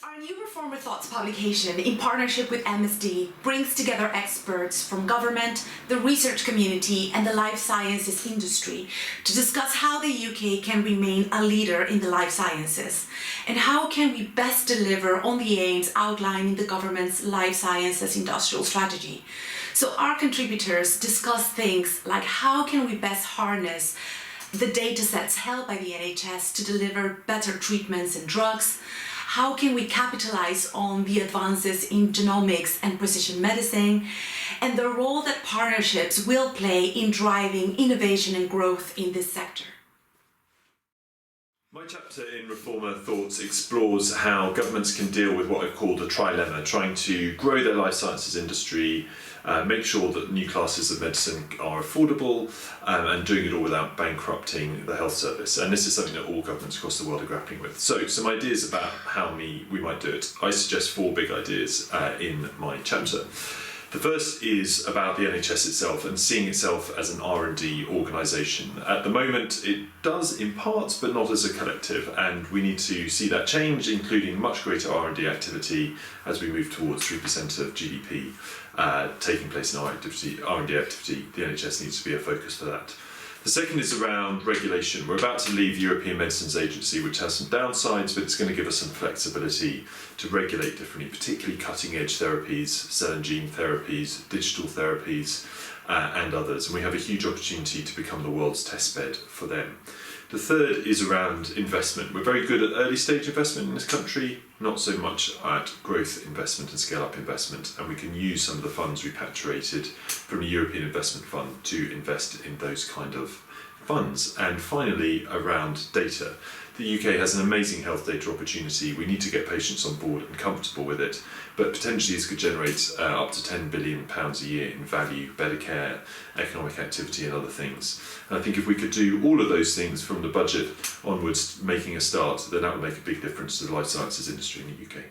Our new Reformer Thoughts publication, in partnership with MSD, brings together experts from government, the research community and the life sciences industry to discuss how the UK can remain a leader in the life sciences and how can we best deliver on the aims outlined in the government's life sciences industrial strategy. So our contributors discuss things like how can we best harness the data sets held by the NHS to deliver better treatments and drugs. How can we capitalize on the advances in genomics and precision medicine, and the role that partnerships will play in driving innovation and growth in this sector? My chapter in Reformer Thoughts explores how governments can deal with what I've called a trilemma, trying to grow their life sciences industry, make sure that new classes of medicine are affordable, and doing it all without bankrupting the health service. And this is something that all governments across the world are grappling with. So some ideas about how we might do it. I suggest 4 big ideas in my chapter. The first is about the NHS itself and seeing itself as an R&D organisation. At the moment it does in parts but not as a collective, and we need to see that change, including much greater R&D activity as we move towards 3% of GDP taking place in R&D activity. The NHS needs to be a focus for that. The second is around regulation. We're about to leave the European Medicines Agency, which has some downsides, but it's going to give us some flexibility to regulate differently, particularly cutting-edge therapies, cell and gene therapies, digital therapies, and others. And we have a huge opportunity to become the world's testbed for them. The third is around investment. We're very good at early stage investment in this country, not so much at growth investment and scale up investment, and we can use some of the funds repatriated from the European Investment Fund to invest in those kind of funds. And finally, around data. The UK has an amazing health data opportunity. We need to get patients on board and comfortable with it, but potentially this could generate up to £10 billion a year in value, better care, economic activity and other things. And I think if we could do all of those things from the budget onwards, making a start, then that would make a big difference to the life sciences industry in the UK.